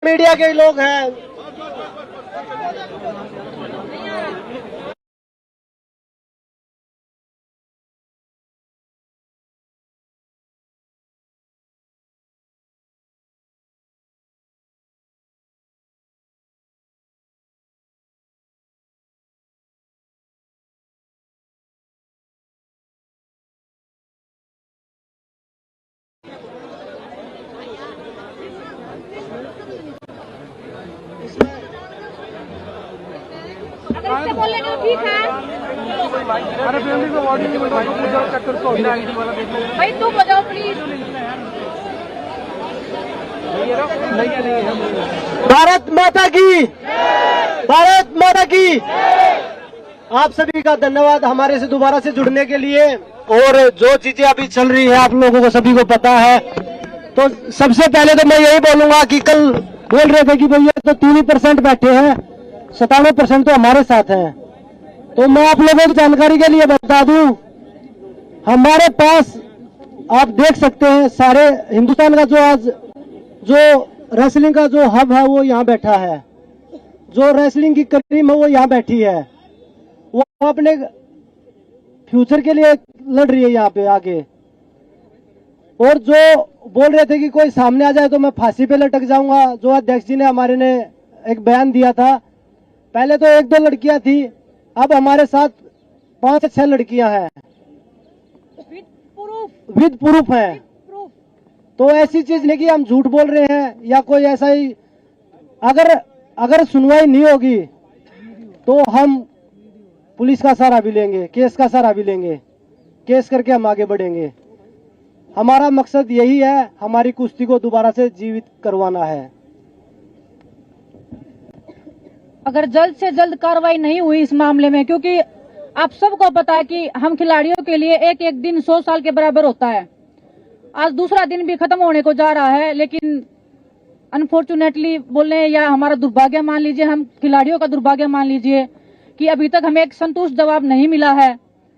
Media के लोग हैं। अगर इससे बोल लेंगे तो ठीक है। अरे फैमिली को बॉडी नहीं बताओ, पूजा चक्कर को बिना आईडी वाला देख लो भाई तुम हो जाओ प्लीज। भारत माता की, भारत माता की। आप सभी का धन्यवाद हमारे से दोबारा से जुड़ने के लिए। और जो चीजें अभी चल रही है आप लोगों को सभी को पता है। तो सबसे पहले तो मैं यही बोलूंगा कि कल बोल रहे थे कि भैया तो 3% बैठे हैं, 97% तो हमारे साथ हैं। तो मैं आप लोगों की जानकारी के लिए बता दूं, हमारे पास आप देख सकते हैं सारे हिंदुस्तान का जो आज जो रेसलिंग का जो हब है वो यहाँ बैठा है, जो रेसलिंग की करीम है वो यहाँ बैठी है। वो अपने फ्यूचर के लिए लड़ रही है यहाँ पे आगे। और जो बोल रहे थे कि कोई सामने आ जाए तो मैं फांसी पे लटक जाऊंगा, जो अध्यक्ष जी ने हमारे ने एक बयान दिया था। पहले तो 1-2 लड़कियां थी, अब हमारे साथ 5 से 6 लड़कियां हैं विद प्रूफ हैं। तो ऐसी चीज नहीं कि हम झूठ बोल रहे हैं या कोई ऐसा ही। अगर सुनवाई नहीं होगी तो हम पुलिस का सहारा भी लेंगे, केस का सहारा भी लेंगे, केस करके हम आगे बढ़ेंगे। हमारा मकसद यही है, हमारी कुश्ती को दोबारा से जीवित करवाना है। अगर जल्द से जल्द कार्रवाई नहीं हुई इस मामले में, क्योंकि आप सबको पता है कि हम खिलाड़ियों के लिए एक एक दिन 100 साल के बराबर होता है। आज दूसरा दिन भी खत्म होने को जा रहा है, लेकिन अनफॉर्चुनेटली बोलने या हमारा दुर्भाग्य मान लीजिए, हम खिलाड़ियों का दुर्भाग्य मान लीजिए कि अभी तक हमें एक संतुष्ट जवाब नहीं मिला है।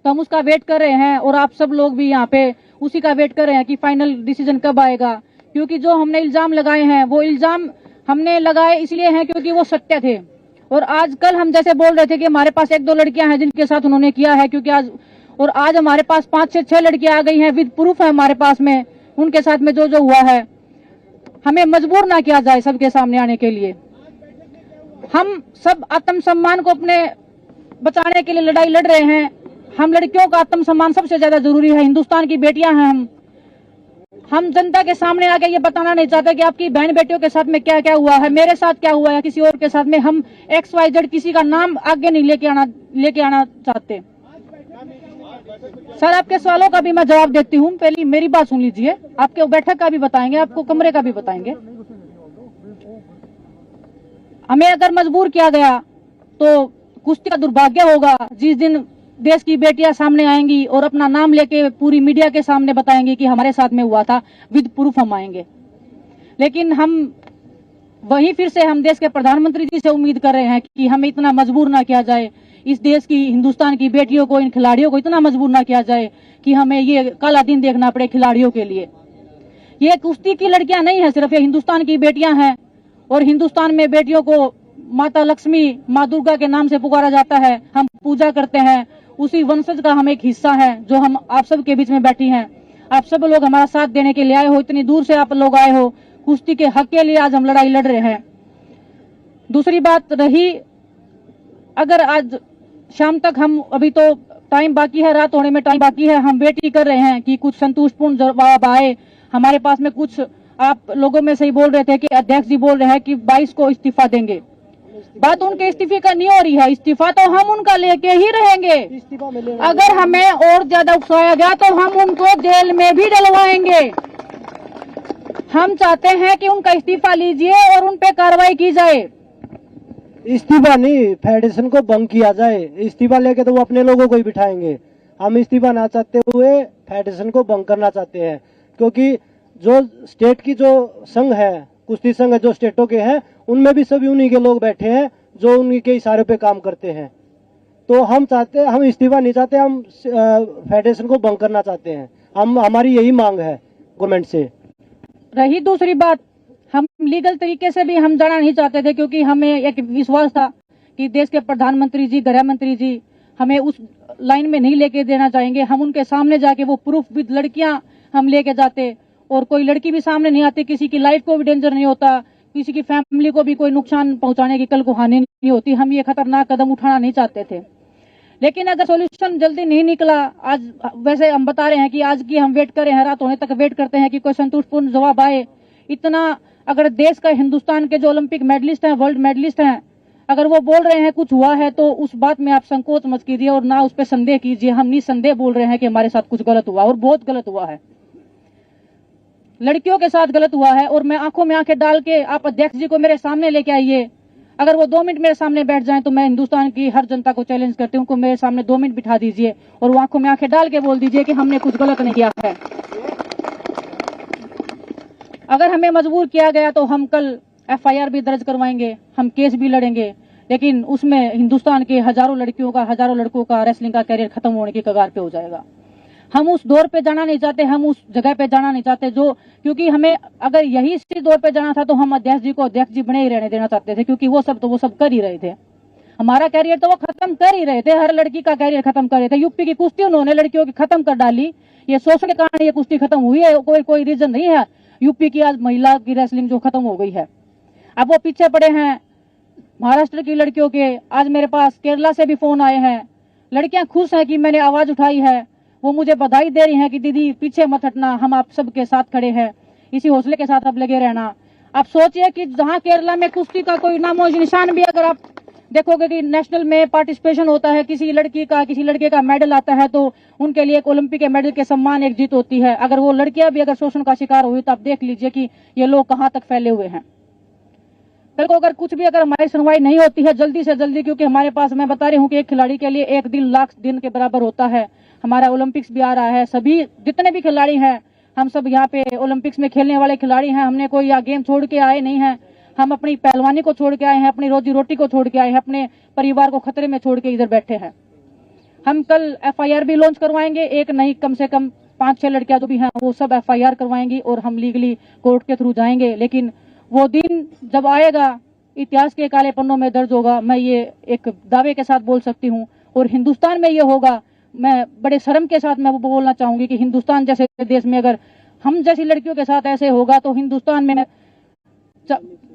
तो हम उसका वेट कर रहे हैं और आप सब लोग भी यहाँ पे उसी का वेट कर रहे हैं कि फाइनल डिसीजन कब आएगा। क्योंकि जो हमने इल्जाम लगाए हैं वो इल्जाम हमने लगाए इसलिए हैं क्योंकि वो सत्य थे। और आज कल हम जैसे बोल रहे थे कि हमारे पास 1-2 लड़कियां हैं जिनके साथ उन्होंने किया है, क्योंकि आज हमारे पास 5 से 6 लड़कियां आ गई हैं, विद प्रूफ है हमारे पास में उनके साथ में जो जो हुआ है। हमें मजबूर ना किया जाए सबके सामने आने के लिए। हम सब आत्मसम्मान को अपने बचाने के लिए लड़ाई लड़ रहे हैं। हम लड़कियों का आत्मसम्मान सबसे ज्यादा जरूरी है। हिंदुस्तान की बेटियां हैं हम जनता के सामने आके ये बताना नहीं चाहते कि आपकी बहन बेटियों के साथ में क्या क्या हुआ है, मेरे साथ क्या हुआ है, किसी और के साथ में। हम XYZ किसी का नाम आगे नहीं लेके आना चाहते। सर आपके सवालों का भी मैं जवाब देती हूँ। पहले मेरी बात सुन लीजिए, आपके बैठक का भी बताएंगे, आपको कमरे का भी बताएंगे। हमें अगर मजबूर किया गया तो कुश्ती का दुर्भाग्य होगा जिस दिन देश की बेटियां सामने आएंगी और अपना नाम लेके पूरी मीडिया के सामने बताएंगे कि हमारे साथ में हुआ था, विद प्रूफ हम आएंगे। लेकिन हम वहीं फिर से हम देश के प्रधानमंत्री जी से उम्मीद कर रहे हैं कि हमें इतना मजबूर ना किया जाए, इस देश की हिंदुस्तान की बेटियों को, इन खिलाड़ियों को इतना मजबूर ना किया जाए कि हमें ये काला दिन देखना पड़े खिलाड़ियों के लिए। ये कुश्ती की लड़कियां नहीं है सिर्फ, ये हिंदुस्तान की बेटियां हैं। और हिंदुस्तान में बेटियों को माता लक्ष्मी, माँ दुर्गा के नाम से पुकारा जाता है। हम पूजा करते हैं, उसी वंशज का हम एक हिस्सा है जो हम आप सब के बीच में बैठी हैं। आप सब लोग हमारा साथ देने के लिए आए हो, इतनी दूर से आप लोग आए हो। कुश्ती के हक के लिए आज हम लड़ाई लड़ रहे हैं। दूसरी बात रही, अगर आज शाम तक हम, अभी तो टाइम बाकी है, रात होने में टाइम बाकी है, हम वेट ही कर रहे हैं कि कुछ संतुष्टपूर्ण जवाब आए हमारे पास में। कुछ आप लोगों में से ही बोल रहे थे कि अध्यक्ष जी बोल रहे हैं कि 22 को इस्तीफा देंगे। बात उनके इस्तीफे का नहीं हो रही है, इस्तीफा तो हम उनका लेके ही रहेंगे। अगर हमें और ज्यादा उकसाया गया तो हम उनको जेल में भी डलवाएंगे। हम चाहते हैं कि उनका इस्तीफा लीजिए और उन पे कार्रवाई की जाए। इस्तीफा नहीं, फेडरेशन को भंग किया जाए। इस्तीफा लेके तो वो अपने लोगों को ही बिठाएंगे। हम इस्तीफा ना चाहते हुए फेडरेशन को भंग करना चाहते हैं, क्योंकि जो स्टेट की जो संघ है, कुश्ती संघ जो स्टेटों के हैं, उनमें भी सभी उन्हीं के लोग बैठे हैं जो उन्हीं के इशारे पे काम करते हैं। तो हम इस्तीफा नहीं चाहते, हम फेडरेशन को भंग करना चाहते हैं। हमारी यही मांग है गवर्नमेंट से। रही दूसरी बात, हम लीगल तरीके से भी हम जाना नहीं चाहते थे, क्योंकि हमें एक विश्वास था कि देश के प्रधानमंत्री जी, गृह मंत्री जी हमें उस लाइन में नहीं लेके देना चाहेंगे। हम उनके सामने जाके वो प्रूफ विद लड़कियां हम लेके जाते, और कोई लड़की भी सामने नहीं आती, किसी की लाइफ को भी डेंजर नहीं होता, किसी की फैमिली को भी कोई नुकसान पहुंचाने की कल को हानि नहीं होती। हम ये खतरनाक कदम उठाना नहीं चाहते थे। लेकिन अगर सॉल्यूशन जल्दी नहीं निकला, आज वैसे हम बता रहे हैं कि आज की हम वेट कर रहे हैं, रात होने तक वेट करते हैं कि कोई संतुष्टपूर्ण जवाब आए। इतना अगर देश का, हिंदुस्तान के जो ओलंपिक मेडलिस्ट हैं, वर्ल्ड मेडलिस्ट हैं, अगर वो बोल रहे हैं कुछ हुआ है, तो उस बात में आप संकोच मत कीजिए और ना उस पर संदेह कीजिए। हम निसंदेह बोल रहे हैं कि हमारे साथ कुछ गलत हुआ, और बहुत गलत हुआ है, लड़कियों के साथ गलत हुआ है। और मैं आंखों में आंखें डाल के, आप अध्यक्ष जी को मेरे सामने लेके आइए, अगर वो 2 मिनट मेरे सामने बैठ जाएं तो मैं हिंदुस्तान की हर जनता को चैलेंज करती हूँ, उनको मेरे सामने 2 मिनट बिठा दीजिए और वो आंखों में आंखें डाल के बोल दीजिए कि हमने कुछ गलत नहीं किया है। अगर हमें मजबूर किया गया तो हम कल FIR भी दर्ज करवाएंगे, हम केस भी लड़ेंगे, लेकिन उसमें हिंदुस्तान के हजारों लड़कियों का, हजारों लड़कों का रेसलिंग का कैरियर खत्म होने की कगार पे हो जाएगा। हम उस दौर पे जाना नहीं चाहते, हम उस जगह पे जाना नहीं चाहते जो, क्योंकि हमें अगर यही इसी दौर पे जाना था तो हम अध्यक्ष जी को अध्यक्ष जी बने ही रहने देना चाहते थे, क्योंकि वो सब कर ही रहे थे। हमारा कैरियर तो वो खत्म कर ही रहे थे, हर लड़की का कैरियर खत्म कर रहे थे। यूपी की कुश्ती उन्होंने लड़कियों की खत्म कर डाली, ये शोषण के कारण ये कुश्ती खत्म हुई है, कोई रीजन नहीं है यूपी की आज महिला की रेसलिंग जो खत्म हो गई है। अब वो पीछे पड़े हैं महाराष्ट्र की लड़कियों के। आज मेरे पास केरला से भी फोन आए हैं, लड़कियां खुश हैं कि मैंने आवाज उठाई है, वो मुझे बधाई दे रही हैं कि दीदी पीछे मत हटना, हम आप सबके साथ खड़े हैं, इसी हौसले के साथ आप लगे रहना। आप सोचिए कि जहां केरला में कुश्ती का कोई नामो निशान भी, अगर आप देखोगे कि नेशनल में पार्टिसिपेशन होता है, किसी लड़की का, किसी लड़के का मेडल आता है, तो उनके लिए एक ओलंपिक के मेडल के सम्मान, एक जीत होती है। अगर वो लड़कियां भी अगर शोषण का शिकार हुई तो आप देख लीजिए कि ये लोग कहां तक फैले हुए हैं। कल को अगर कुछ भी, अगर हमारी सुनवाई नहीं होती है जल्दी से जल्दी, क्योंकि हमारे पास, मैं बता रही हूँ कि एक खिलाड़ी के लिए एक दिन लाख दिन के बराबर होता है। हमारा ओलंपिक्स भी आ रहा है, सभी जितने भी खिलाड़ी हैं, हम सब यहाँ पे ओलंपिक्स में खेलने वाले खिलाड़ी हैं। हमने कोई यहाँ गेम छोड़ के आए नहीं हैं, हम अपनी पहलवानी को छोड़ के आए हैं, अपनी रोजी रोटी को छोड़ के आए हैं, अपने परिवार को खतरे में छोड़ के इधर बैठे हैं। हम कल FIR भी लॉन्च करवाएंगे, एक नहीं कम से कम 5-6 लड़कियां जो भी हैं वो सब FIR करवाएंगी और हम लीगली कोर्ट के थ्रू जाएंगे। लेकिन वो दिन जब आएगा, इतिहास के काले पन्नों में दर्ज होगा, मैं ये एक दावे के साथ बोल सकती हूँ। और हिंदुस्तान में ये होगा, मैं बड़े शर्म के साथ मैं वो बोलना चाहूंगी कि हिंदुस्तान जैसे देश में अगर हम जैसी लड़कियों के साथ ऐसे होगा तो हिंदुस्तान में,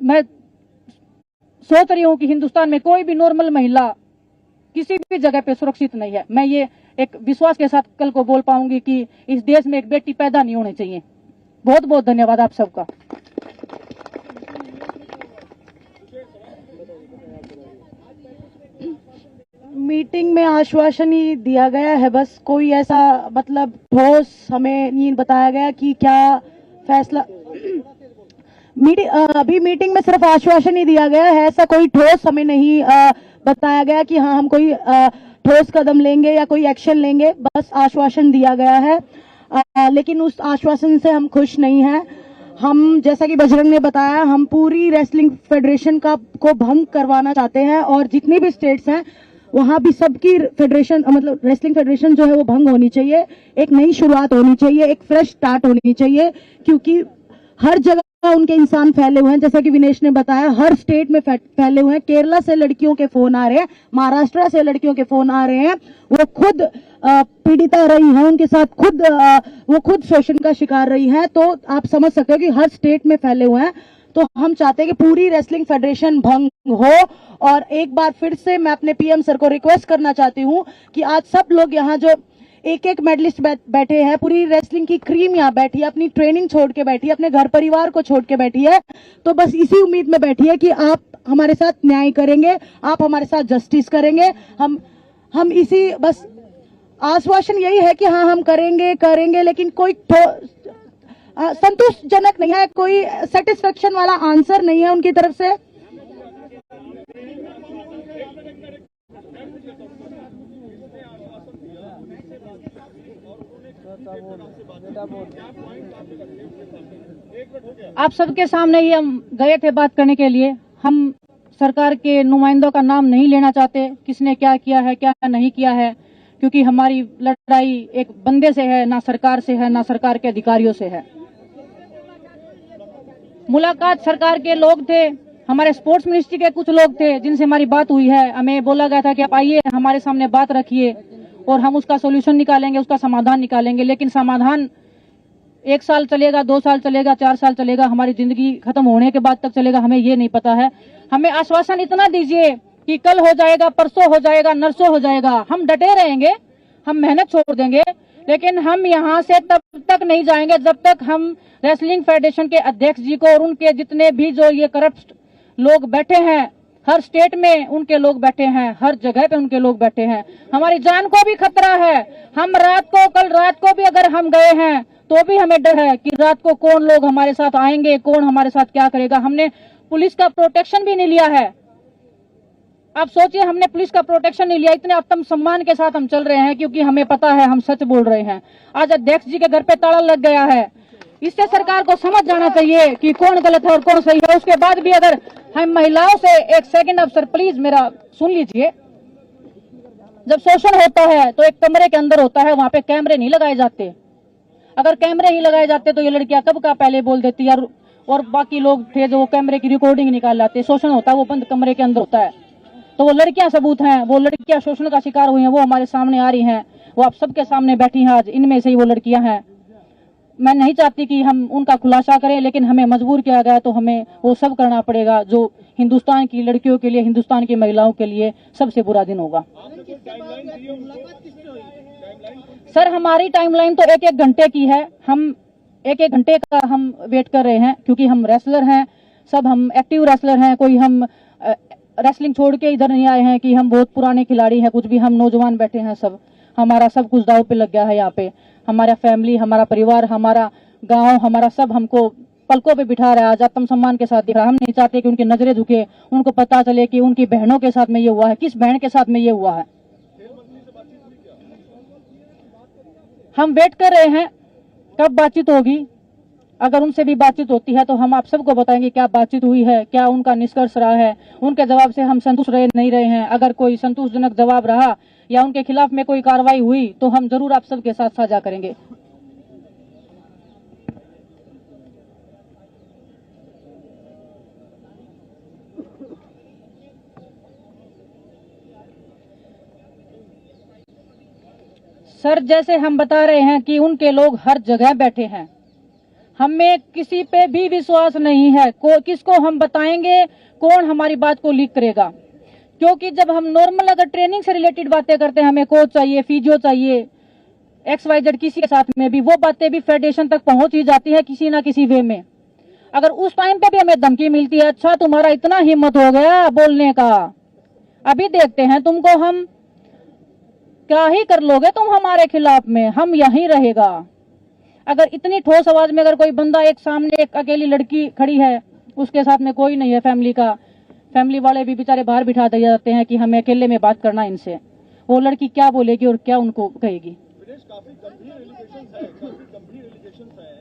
मैं सोच रही हूँ कि हिंदुस्तान में कोई भी नॉर्मल महिला किसी भी जगह पे सुरक्षित नहीं है। मैं ये एक विश्वास के साथ कल को बोल पाऊंगी कि इस देश में एक बेटी पैदा नहीं होनी चाहिए। बहुत बहुत धन्यवाद आप सबका। मीटिंग में आश्वासन ही दिया गया है, बस कोई ऐसा मतलब ठोस हमें नहीं बताया गया कि क्या फैसला। अभी मीटिंग में सिर्फ आश्वासन ही दिया गया है, ऐसा कोई ठोस हमें नहीं बताया गया कि हाँ हम कोई ठोस कदम लेंगे या कोई एक्शन लेंगे, बस आश्वासन दिया गया है। लेकिन उस आश्वासन से हम खुश नहीं हैं। हम, जैसा कि बजरंग ने बताया, हम पूरी रेसलिंग फेडरेशन को भंग करवाना चाहते हैं और जितनी भी स्टेट्स हैं वहां भी सबकी फेडरेशन, मतलब रेसलिंग फेडरेशन जो है वो भंग होनी चाहिए। एक नई शुरुआत होनी चाहिए, एक फ्रेश स्टार्ट होनी चाहिए, क्योंकि हर जगह उनके इंसान फैले हुए हैं। जैसा कि विनेश ने बताया, हर स्टेट में फैले हुए हैं। केरला से लड़कियों के फोन आ रहे हैं, महाराष्ट्र से लड़कियों के फोन आ रहे हैं, वो खुद पीड़िता रही हैं, उनके साथ वो खुद शोषण का शिकार रही हैं। तो आप समझ सकते हो कि हर स्टेट में फैले हुए हैं। तो हम चाहते हैं कि पूरी रेसलिंग फेडरेशन भंग हो। और एक बार फिर से मैं अपने PM सर को रिक्वेस्ट करना चाहती हूँ कि आज सब लोग यहाँ जो एक मेडलिस्ट बैठे हैं, पूरी रेसलिंग की क्रीम यहाँ बैठी है, अपनी ट्रेनिंग छोड़ के बैठी है, अपने घर परिवार को छोड़ के बैठी है, तो बस इसी उम्मीद में बैठी है कि आप हमारे साथ न्याय करेंगे, आप हमारे साथ जस्टिस करेंगे। हम इसी बस आश्वासन यही है कि हाँ हम करेंगे, लेकिन कोई संतोषजनक नहीं है, कोई सेटिस्फेक्शन वाला आंसर नहीं है उनकी तरफ से। आप सबके सामने ही हम गए थे बात करने के लिए। हम सरकार के नुमाइंदों का नाम नहीं लेना चाहते, किसने क्या किया है क्या नहीं किया है, क्योंकि हमारी लड़ाई एक बंदे से है, ना सरकार से है, ना सरकार के अधिकारियों से है। मुलाकात सरकार के लोग थे, हमारे स्पोर्ट्स मिनिस्ट्री के कुछ लोग थे जिनसे हमारी बात हुई है। हमें बोला गया था कि आप आइए, हमारे सामने बात रखिए और हम उसका सोल्यूशन निकालेंगे, उसका समाधान निकालेंगे। लेकिन समाधान 1 साल चलेगा, 2 साल चलेगा, 4 साल चलेगा, हमारी जिंदगी खत्म होने के बाद तक चलेगा, हमें ये नहीं पता है। हमें आश्वासन इतना दीजिए कि कल हो जाएगा, परसों हो जाएगा, नरसों हो जाएगा। हम डटे रहेंगे, हम मेहनत छोड़ देंगे, लेकिन हम यहाँ से तब तक नहीं जाएंगे जब तक हम रेसलिंग फेडरेशन के अध्यक्ष जी को और उनके जितने भी जो ये करप्ट लोग बैठे हैं, हर स्टेट में उनके लोग बैठे हैं, हर जगह पे उनके लोग बैठे हैं, हमारी जान को भी खतरा है। हम कल रात को भी अगर हम गए हैं तो भी हमें डर है कि रात को कौन लोग हमारे साथ आएंगे, कौन हमारे साथ क्या करेगा। हमने पुलिस का प्रोटेक्शन भी नहीं लिया है। आप सोचिए, हमने पुलिस का प्रोटेक्शन नहीं लिया, इतने आत्मसम्मान के साथ हम चल रहे हैं क्योंकि हमें पता है हम सच बोल रहे हैं। आज अध्यक्ष जी के घर पे ताला लग गया है। इससे सरकार को समझ जाना चाहिए कि कौन गलत है और कौन सही है। उसके बाद भी अगर हम महिलाओं से, एक सेकंड अफसर प्लीज मेरा सुन लीजिए, जब शोषण होता है तो एक कमरे के अंदर होता है, वहां पे कैमरे नहीं लगाए जाते। अगर कैमरे ही लगाए जाते तो ये लड़कियां कब का पहले बोल देती और बाकी लोग थे जो कैमरे की रिकॉर्डिंग निकाल लाते। शोषण होता है वो बंद कमरे के अंदर होता है। तो वो लड़कियां सबूत हैं, वो लड़कियां शोषण का शिकार हुई हैं, वो हमारे सामने आ रही हैं, वो आप सबके सामने बैठी हैं आज, इनमें से ही वो लड़कियां हैं। मैं नहीं चाहती कि हम उनका खुलासा करें, लेकिन हमें मजबूर किया गया तो हमें वो सब करना पड़ेगा जो हिंदुस्तान की लड़कियों के लिए, हिंदुस्तान की महिलाओं के लिए सबसे बुरा दिन होगा। सर, हमारी टाइमलाइन तो 1-1 घंटे की है। हम 1-1 घंटे का हम वेट कर रहे हैं क्योंकि हम रेसलर हैं, सब हम एक्टिव रेसलर हैं। कोई हम रेसलिंग छोड़ के इधर नहीं आए हैं कि हम बहुत पुराने खिलाड़ी हैं, कुछ भी। हम नौजवान बैठे हैं सब, हमारा सब कुछ दांव पे लग गया है यहाँ पे। हमारा फैमिली, हमारा परिवार, हमारा गांव, हमारा सब हमको पलकों पे बिठा रहा है, आज आत्मसम्मान के साथ दिख रहा है। हम नहीं चाहते कि उनकी नजरें झुके, उनको पता चले कि उनकी बहनों के साथ में ये हुआ है, किस बहन के साथ में ये हुआ है। हम वेट कर रहे हैं कब बातचीत होगी। अगर उनसे भी बातचीत होती है तो हम आप सबको बताएंगे क्या बातचीत हुई है, क्या उनका निष्कर्ष रहा है। उनके जवाब से हम संतुष्ट रहे नहीं रहे हैं। अगर कोई संतोषजनक जवाब रहा या उनके खिलाफ में कोई कार्रवाई हुई तो हम जरूर आप सबके साथ साझा करेंगे। सर, जैसे हम बता रहे हैं कि उनके लोग हर जगह बैठे हैं, हमें किसी पे भी विश्वास नहीं है। किसको हम बताएंगे, कौन हमारी बात को लीक करेगा। क्योंकि जब हम नॉर्मल अगर ट्रेनिंग से रिलेटेड बातें करते हैं, हमें कोच चाहिए, फिजियो चाहिए, XYZ किसी के साथ में भी, वो बातें भी फेडरेशन तक पहुंच ही जाती है किसी ना किसी वे में। अगर उस टाइम पे भी हमें धमकी मिलती है, अच्छा तुम्हारा इतना हिम्मत हो गया बोलने का, अभी देखते हैं तुमको हम क्या ही कर लोगे तुम हमारे खिलाफ में, हम यहीं रहेगा। अगर इतनी ठोस आवाज में अगर कोई बंदा, एक सामने एक अकेली लड़की खड़ी है, उसके साथ में कोई नहीं है फैमिली का, फैमिली वाले भी बेचारे बाहर बिठा दिए जाते हैं कि हमें अकेले में बात करना इनसे, वो लड़की क्या बोलेगी और क्या उनको कहेगी। काफी गंभीर एलिगेशंस है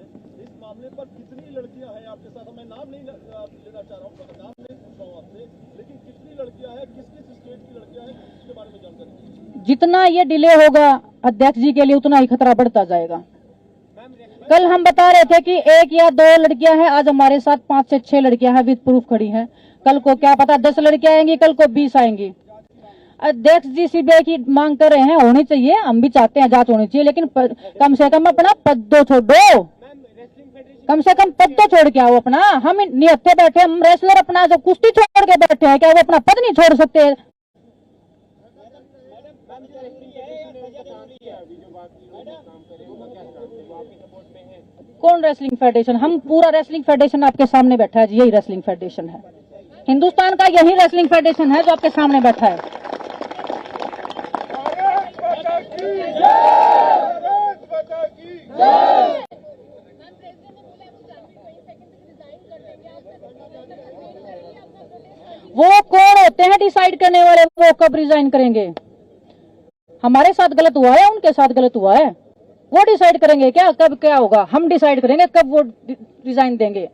इस मामले पर। कितनी लड़कियां हैं आपके साथ? मैं नाम नहीं लेना चाह रहा हूँ, नाम नहीं पूछ रहा हूँ आपसे, लेकिन कितनी लड़कियां हैं, किस किस स्टेट की लड़कियां हैं, इसके बारे में जानकारी दीजिए। जितना ये डिले होगा अध्यक्ष जी के लिए उतना ही खतरा बढ़ता जाएगा। कल हम बता रहे थे कि 1 या 2 लड़कियां हैं, आज हमारे साथ 5 से 6 लड़कियां हैं, विद प्रूफ खड़ी हैं। कल को क्या पता 10 लड़कियां आएंगी, कल को 20 आएंगी। अध्यक्ष जी CBI की मांग कर रहे हैं, होनी चाहिए, हम भी चाहते हैं जांच होनी चाहिए, लेकिन कम से कम अपना पद तो छोड़ो, कम से कम पद तो छोड़ के आओ अपना। हम निहत्थे बैठे, हम रेसलर अपना जो कुश्ती छोड़ के बैठे हैं, क्या वो अपना पद नहीं छोड़ सकते? कौन रेसलिंग फेडरेशन? हम पूरा रेसलिंग फेडरेशन आपके सामने बैठा है जी, यही रेसलिंग फेडरेशन है हिंदुस्तान का, यही रेसलिंग फेडरेशन है जो आपके सामने बैठा है। वो कौन होते हैं डिसाइड करने वाले, वो कब रिजाइन करेंगे? हमारे साथ गलत हुआ है, उनके साथ गलत हुआ है, वो डिसाइड करेंगे क्या कब क्या होगा? हम डिसाइड करेंगे कब वो रिजाइन देंगे।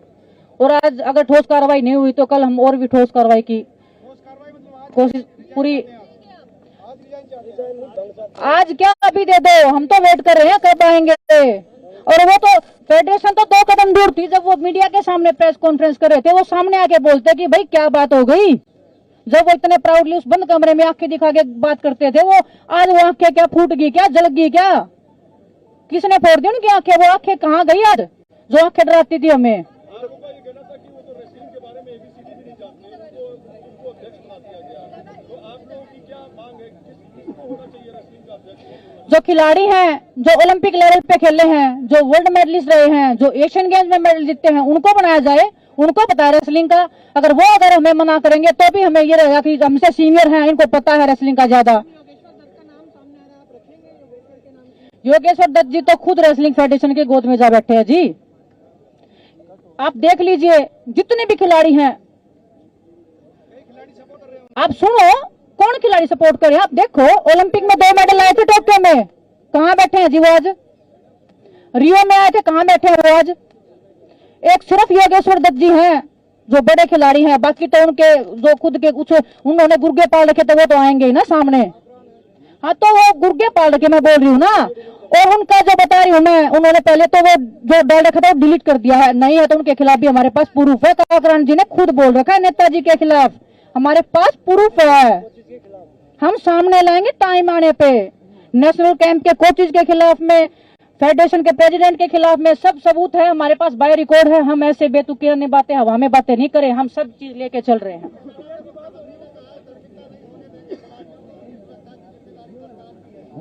और आज अगर ठोस कार्रवाई नहीं हुई तो कल हम और भी ठोस कार्रवाई की कोशिश पूरी। आज क्या अभी दे दो, हम तो वेट कर रहे हैं कब आएंगे। और वो तो फेडरेशन तो 2 कदम दूर थी। जब वो मीडिया के सामने प्रेस कॉन्फ्रेंस कर रहे थे, वो सामने आके बोलते कि भाई क्या बात हो गई। जब वो इतने प्राउडली उस बंद कमरे में आंखें दिखा के बात करते थे, वो आज वो आंखें क्या फूट गई, क्या जल गई, क्या किसने फोड़ दी उनकी आंखें? वो आंखें कहाँ गई आज जो आंखें डराती थी हमें? लोगों का ये कहना था कि वो तो रेसलिंग के बारे में एबीसीडी भी नहीं जानते, उनको अध्यक्ष बना दिया गया। तो आप लोगों की क्या मांग है, किसको होना चाहिए रेसलिंग का अध्यक्ष? जो खिलाड़ी हैं, जो ओलंपिक लेवल पे खेले हैं, जो वर्ल्ड मेडलिस्ट रहे हैं, जो एशियन गेम्स में मेडल जीतते हैं, उनको बनाया जाए, उनको पता है रेसलिंग का। अगर वो अगर हमें मना करेंगे तो भी हमें ये रहेगा कि हमसे सीनियर हैं, इनको पता है रेसलिंग का ज्यादा। योगेश्वर दत्त जी तो खुद रेसलिंग फेडरेशन के गोद में जा बैठे हैं जी। आप देख लीजिए जितने भी खिलाड़ी हैं, आप सुनो कौन खिलाड़ी सपोर्ट करे। आप देखो ओलंपिक में 2 मेडल आए थे टोक्यो में, कहां बैठे हैं जी वो आज? रियो में आए थे, कहां बैठे हैं वो आज? एक सिर्फ योगेश्वर दत्त जी हैं जो बड़े खिलाड़ी हैं, बाकी तो उनके जो खुद के कुछ उन्होंने गुर्गे पाल रखे तो वो तो आएंगे ही ना सामने। हाँ तो वो गुर्गे पाल रखे मैं बोल रही हूँ ना। और उनका जो बता रही हूँ मैं, उन्होंने पहले तो वो जो डाल रखा था वो डिलीट कर दिया है, नहीं है तो उनके खिलाफ भी हमारे पास प्रूफ है। काकरान जी ने खुद बोल रखा है नेताजी के खिलाफ, हमारे पास प्रूफ है, हम सामने लाएंगे टाइम आने पे। नेशनल कैंप के कोचेज के खिलाफ में, फेडरेशन के प्रेसिडेंट के खिलाफ में सब सबूत है हमारे पास, बाय रिकॉर्ड है। हम ऐसे बेतुकी बातें हवा में बातें नहीं करें, हम सब चीज लेके चल रहे हैं।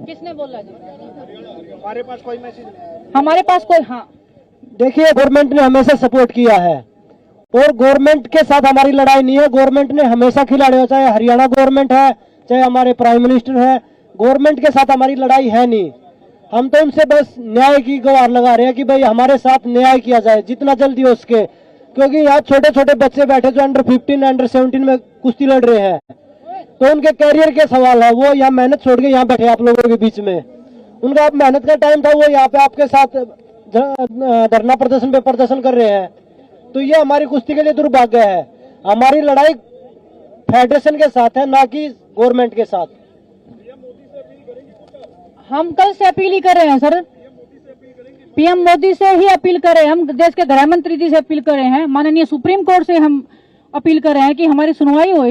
किसने बोला जी? हमारे पास कोई मैसेज नहीं। हमारे पास कोई, हाँ देखिए गवर्नमेंट ने हमेशा सपोर्ट किया है और गवर्नमेंट के साथ हमारी लड़ाई नहीं है। गवर्नमेंट ने हमेशा खिलाड़ियों, चाहे हरियाणा गवर्नमेंट है, चाहे हमारे प्राइम मिनिस्टर है, गवर्नमेंट के साथ हमारी लड़ाई है नहीं। हम तो उनसे बस न्याय की गुहार लगा रहे हैं कि भाई हमारे साथ न्याय किया जाए जितना जल्दी हो सके, क्योंकि यहाँ छोटे छोटे बच्चे बैठे जो अंडर 15 अंडर 17 में कुश्ती लड़ रहे हैं, तो उनके कैरियर के सवाल है। वो यहाँ मेहनत छोड़ के यहाँ बैठे आप लोगों के बीच में, उनका मेहनत का टाइम था, वो यहाँ पे आपके साथ धरना प्रदर्शन पे प्रदर्शन कर रहे हैं। तो ये हमारी कुश्ती के लिए दुर्भाग्य है। हमारी लड़ाई फेडरेशन के साथ है, ना कि गवर्नमेंट के साथ। हम कल से अपील ही कर रहे हैं सर, पीएम मोदी से ही अपील कर रहे हैं, हम देश के गृह मंत्री जी से अपील कर रहे हैं, माननीय सुप्रीम कोर्ट से हम अपील कर रहे हैं कि हमारी सुनवाई हो,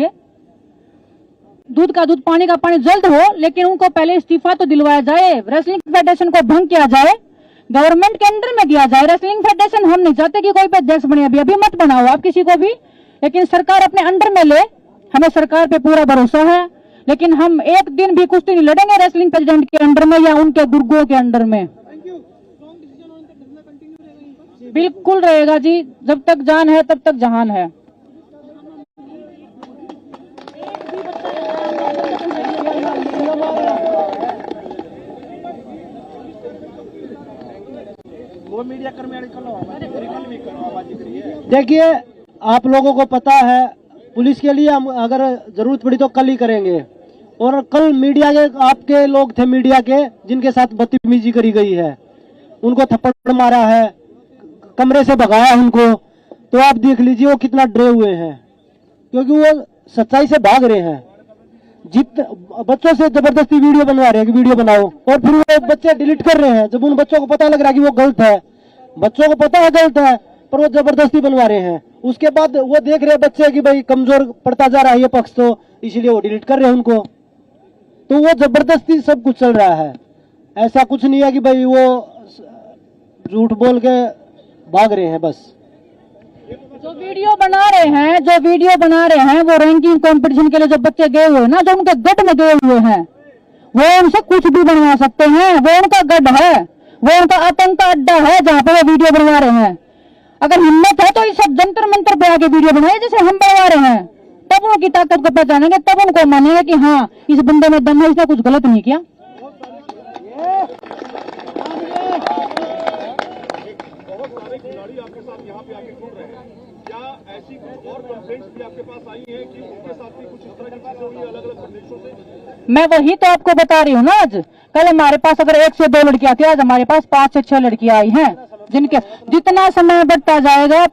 दूध का दूध पानी का पानी जल्द हो, लेकिन उनको पहले इस्तीफा तो दिलवाया जाए। रेसलिंग फेडरेशन को भंग किया जाए, गवर्नमेंट के अंडर में दिया जाए रेसलिंग फेडरेशन। हम नहीं चाहते कि कोई भी अध्यक्ष बने, अभी मत बनाओ आप किसी को भी, लेकिन सरकार अपने अंडर में ले, हमें सरकार पे पूरा भरोसा है। लेकिन हम एक दिन भी कुश्ती नहीं लड़ेंगे रेसलिंग प्रेसिडेंट के अंडर में या उनके गुर्गों के अंडर में। बिल्कुल रहेगा जी, जब तक जान है तब तक जहान है। वो मीडिया कर्मी कल भी करो आवाज करिए। देखिए आप लोगों को पता है, पुलिस के लिए हम अगर जरूरत पड़ी तो कल ही करेंगे। और कल मीडिया के आपके लोग थे, मीडिया के जिनके साथ बदतमीजी करी गई है, उनको थप्पड़ मारा है, कमरे से भगाया उनको, तो आप देख लीजिए वो कितना डरे हुए हैं, क्योंकि वो सच्चाई से भाग रहे हैं। बच्चों से जबरदस्ती वीडियो बनवा रहे हैं कि वीडियो बनाओ, और फिर वो बच्चे डिलीट कर रहे हैं जब उन बच्चों को पता लग रहा है कि वो गलत है। बच्चों को पता है गलत है, पर वो जबरदस्ती बनवा रहे हैं। उसके बाद वो देख रहे हैं बच्चे कि भाई कमजोर पड़ता जा रहा है ये पक्ष, तो इसलिए वो डिलीट कर रहे हैं उनको। तो वो जबरदस्ती सब कुछ चल रहा है, ऐसा कुछ नहीं है कि भाई वो झूठ बोल के भाग रहे हैं। बस जो वीडियो बना रहे हैं वो रैंकिंग कंपटीशन के लिए जो बच्चे गए हुए हैं ना, जो उनके गढ़ में गए हुए हैं, वो उनसे कुछ भी बनवा सकते हैं। वो उनका गढ़ है, वो उनका आतंक का अड्डा है जहाँ पे वो वीडियो बनवा रहे हैं। अगर हिम्मत है तो इस सब जंतर मंतर पे आके वीडियो बनाए जैसे हम बनवा रहे हैं, तब उनकी ताकत को पहचानेंगे, तब उनको मानेंगे कि हाँ इस बंदे में दम है, इसने कुछ गलत नहीं किया। बहुत सारे खिलाड़ी आपके साथ यहाँ पे आके जुड़ रहे हैं, क्या ऐसी कुछ और कंप्लेंट्स भी आपके पास आई हैं कि उनके साथ भी कुछ इस तरह की चीजें हुई अलग अलग प्रदेशों से? मैं वही तो आपको बता रही हूँ ना, आज कल हमारे पास अगर 1 से 2 लड़कियां थी, आज हमारे पास 5 से 6 लड़कियां आई हैं, जिनके जितना समय बढ़ता जाएगा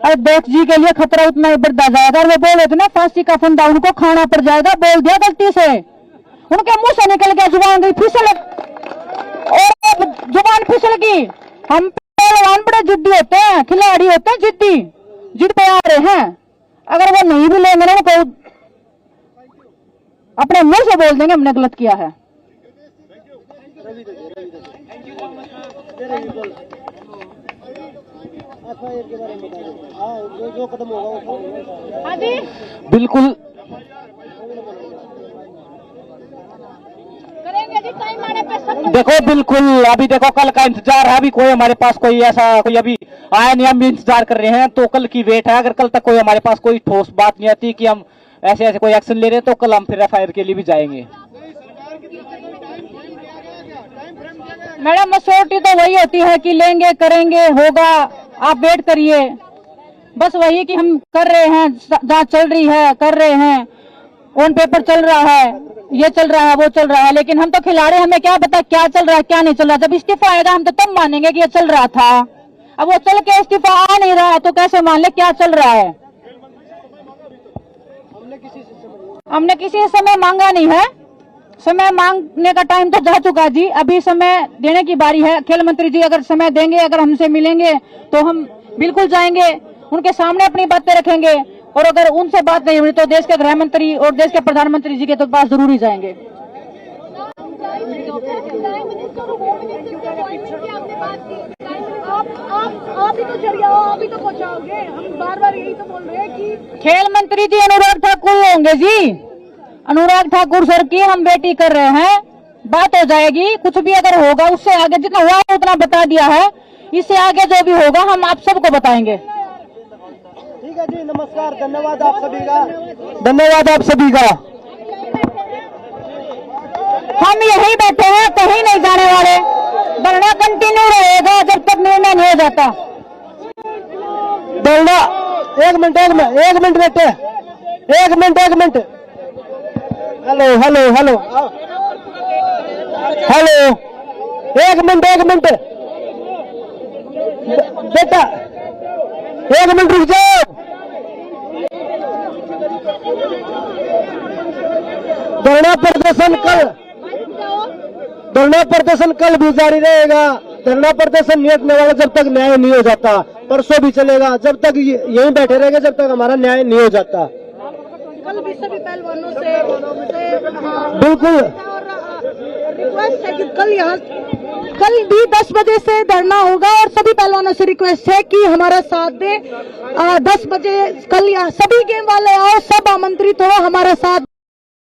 अध्यक्ष जी के लिए खतरा उतना ही बढ़ता जाएगा। और वो बोले थे ना फांसी का फंदा उनको खाना पड़ जाएगा, बोल दिया गलती से, उनके मुंह से निकल गया, जुबान गई फिसल, और जुबान फिसल गई। हम पहलवान बड़े जिद्दी होते हैं, खिलाड़ी होते हैं जिद्दी, जिद पे आ रहे हैं। अगर वो नहीं भी लेंगे ना तो अपने मुंह से बोल देंगे हमने गलत किया है। हाँ जी बिल्कुल करेंगे जी, टाइम आने पे सब देखो, बिल्कुल अभी देखो कल का इंतजार है। अभी कोई हमारे पास कोई ऐसा कोई अभी आया नहीं, हम भी इंतजार कर रहे हैं। तो कल की वेट है। अगर कल तक कोई हमारे पास कोई ठोस बात नहीं आती कि हम ऐसे ऐसे कोई एक्शन ले रहे हैं, तो कल हम फिर FIR के लिए भी जाएंगे। मैडम मसोटी तो वही होती है कि लेंगे, करेंगे, होगा, आप वेट करिए। बस वही कि हम कर रहे हैं, जांच चल रही है, कर रहे हैं, ऑन पेपर चल रहा है, ये चल रहा है, वो चल रहा है। लेकिन हम तो खिलाड़ी, हमें क्या पता क्या चल रहा है क्या नहीं चल रहा। जब इस्तीफा आएगा हम तो तब मानेंगे कि ये चल रहा था। अब वो चल के इस्तीफा आ नहीं रहा है तो कैसे मान ले क्या चल रहा है। हमने किसी से समय मांगा नहीं है। समय मांगने का टाइम तो जा चुका जी। अभी समय देने की बारी है। खेल मंत्री जी अगर समय देंगे, अगर हमसे मिलेंगे तो हम बिल्कुल जाएंगे, उनके सामने अपनी बातें रखेंगे। और अगर उनसे बात नहीं हुई तो देश के गृह मंत्री और देश के प्रधानमंत्री जी के तो पास जरूर ही जाएंगे। आप ही तो चलिए, आप ही तो पहुंचाओगे। हम बार बार यही तो बोल रहे हैं कि खेल मंत्री जी अनुराग ठाकुर होंगे जी। अनुराग ठाकुर सर की हम बेटी कर रहे हैं, बात हो जाएगी। कुछ भी अगर होगा उससे आगे जितना हुआ उतना बता दिया है। इससे आगे जो भी होगा हम आप सबको बताएंगे। ठीक है जी, नमस्कार, धन्यवाद आप सभी का, धन्यवाद आप सभी का। हम यहीं बैठे हैं, कहीं नहीं जाने वाले। धरना कंटिन्यू रहेगा जब तक निर्णय नहीं हो जाता। धरना एक मिनट बैठे, एक minute. Hello hello hello hello, एक मिनट बेटा, एक मिनट रुक जाओ। धरना प्रदर्शन कल भी जारी रहेगा। धरना प्रदर्शन नहीं हटने वाला जब तक न्याय नहीं हो जाता। परसों भी चलेगा, जब तक यहीं बैठे रहेंगे जब तक हमारा न्याय नहीं हो जाता। कल भी सभी पहलवानों से बिल्कुल रिक्वेस्ट है कि कल भी 10 बजे से धरना होगा और सभी पहलवानों से रिक्वेस्ट है कि हमारा साथ दे। 10 बजे कल यहाँ सभी गेम वाले आओ, सब आमंत्रित हो हमारा साथ